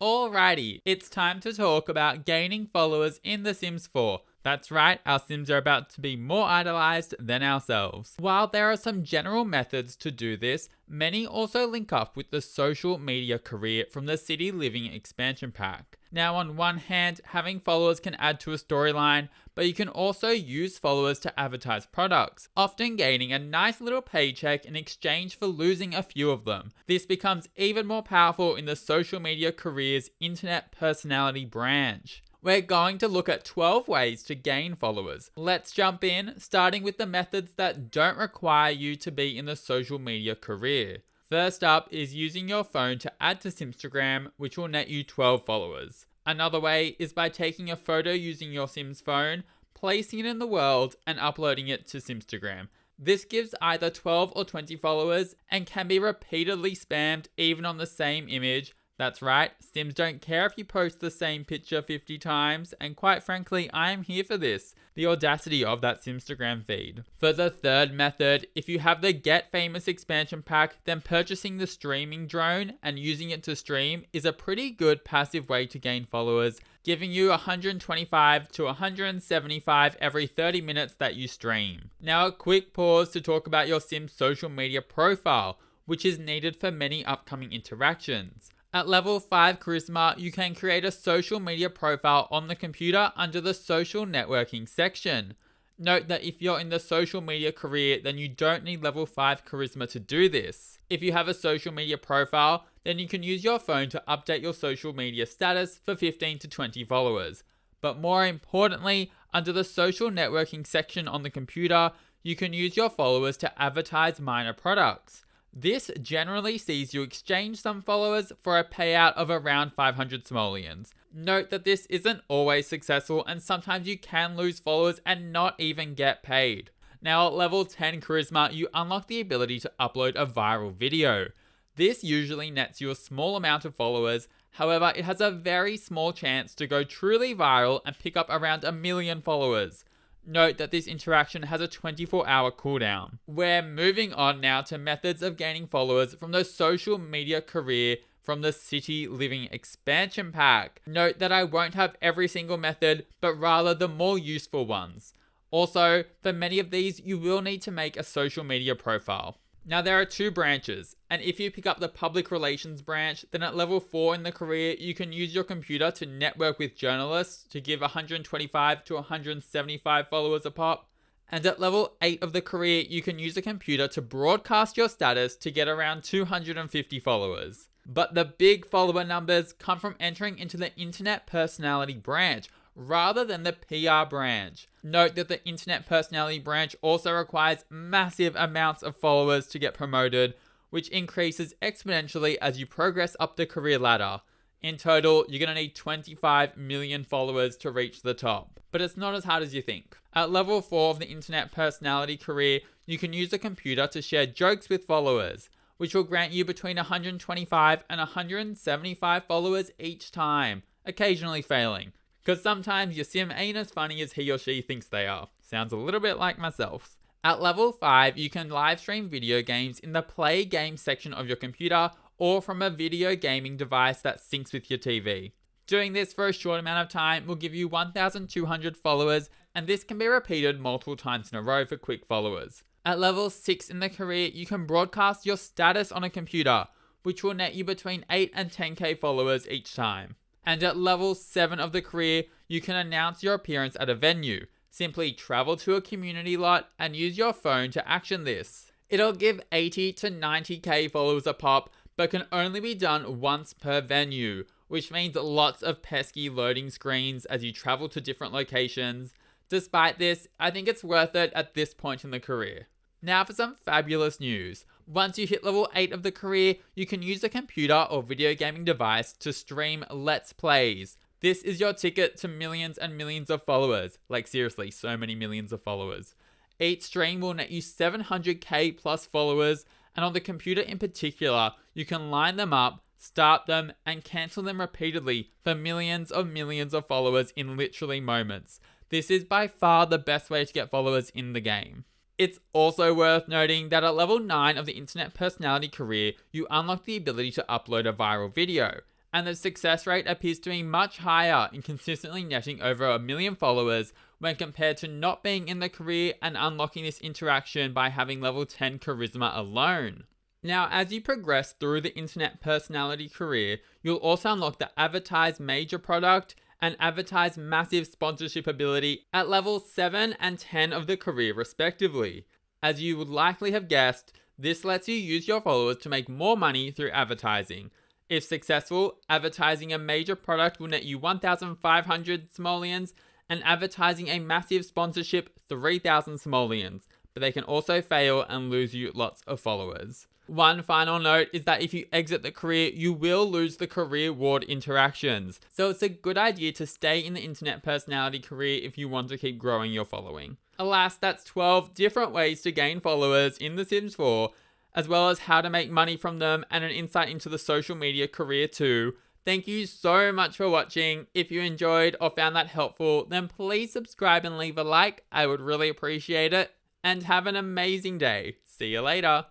Alrighty, it's time to talk about gaining followers in The Sims 4. That's right, our Sims are about to be more idolized than ourselves. While there are some general methods to do this, many also link up with the social media career from the City Living expansion pack. Now, on one hand, having followers can add to a storyline, but you can also use followers to advertise products, often gaining a nice little paycheck in exchange for losing a few of them. This becomes even more powerful in the social media career's internet personality branch. We're going to look at 12 ways to gain followers. Let's jump in, starting with the methods that don't require you to be in the social media career. First up is using your phone to add to simstagram, which will net you 12 followers. Another way is by taking a photo using your Sim's phone, placing it in the world, and uploading it to simstagram. This gives either 12 or 20 followers and can be repeatedly spammed even on the same image. That's right, Sims don't care if you post the same picture 50 times, and quite frankly, I am here for this. The audacity of that Simstagram feed. For the third method, if you have the Get Famous expansion pack, then purchasing the streaming drone and using it to stream is a pretty good passive way to gain followers, giving you 125 to 175 every 30 minutes that you stream. Now a quick pause to talk about your Sim's social media profile, which is needed for many upcoming interactions. At level 5 Charisma, you can create a social media profile on the computer under the social networking section. Note that if you're in the social media career, then you don't need level 5 Charisma to do this. If you have a social media profile, then you can use your phone to update your social media status for 15 to 20 followers. But more importantly, under the social networking section on the computer, you can use your followers to advertise minor products. This generally sees you exchange some followers for a payout of around 500 simoleons. Note that this isn't always successful and sometimes you can lose followers and not even get paid. Now at level 10 Charisma, you unlock the ability to upload a viral video. This usually nets you a small amount of followers, however it has a very small chance to go truly viral and pick up around 1 million followers. Note that this interaction has a 24-hour cooldown. We're moving on now to methods of gaining followers from the social media career from the City Living expansion pack. Note that I won't have every single method, but rather the more useful ones. Also, for many of these, you will need to make a social media profile. Now there are two branches, and if you pick up the public relations branch, then at level 4 in the career, you can use your computer to network with journalists to give 125 to 175 followers a pop. And at level 8 of the career, you can use a computer to broadcast your status to get around 250 followers. But the big follower numbers come from entering into the internet personality branch, rather than the PR branch. Note that the internet personality branch also requires massive amounts of followers to get promoted, which increases exponentially as you progress up the career ladder. In total, you're going to need 25 million followers to reach the top. But it's not as hard as you think. At level 4 of the internet personality career, you can use a computer to share jokes with followers, which will grant you between 125 and 175 followers each time, occasionally failing. Because sometimes your sim ain't as funny as he or she thinks they are. Sounds a little bit like myself. At level 5, you can live stream video games in the play game section of your computer or from a video gaming device that syncs with your TV. Doing this for a short amount of time will give you 1,200 followers, and this can be repeated multiple times in a row for quick followers. At level 6 in the career, you can broadcast your status on a computer, which will net you between 8 and 10k followers each time. And at level 7 of the career, you can announce your appearance at a venue. Simply travel to a community lot and use your phone to action this. It'll give 80 to 90k followers a pop, but can only be done once per venue, which means lots of pesky loading screens as you travel to different locations. Despite this, I think it's worth it at this point in the career. Now for some fabulous news. Once you hit level 8 of the career, you can use a computer or video gaming device to stream Let's Plays. This is your ticket to millions and millions of followers. Like seriously, so many millions of followers. Each stream will net you 700k plus followers, and on the computer in particular, you can line them up, start them, and cancel them repeatedly for millions of followers in literally moments. This is by far the best way to get followers in the game. It's also worth noting that at level 9 of the internet personality career, you unlock the ability to upload a viral video. and the success rate appears to be much higher in consistently netting over 1 million followers when compared to not being in the career and unlocking this interaction by having level 10 charisma alone. Now, as you progress through the internet personality career, you'll also unlock the advertise major product and advertise massive sponsorship ability at levels 7 and 10 of the career respectively. As you would likely have guessed, this lets you use your followers to make more money through advertising. If successful, advertising a major product will net you 1,500 simoleons, and advertising a massive sponsorship 3,000 simoleons, but they can also fail and lose you lots of followers. One final note is that if you exit the career, you will lose the career ward interactions. So it's a good idea to stay in the internet personality career if you want to keep growing your following. Alas, that's 12 different ways to gain followers in The Sims 4, as well as how to make money from them and an insight into the social media career too. Thank you so much for watching. If you enjoyed or found that helpful, then please subscribe and leave a like. I would really appreciate it. And have an amazing day. See you later.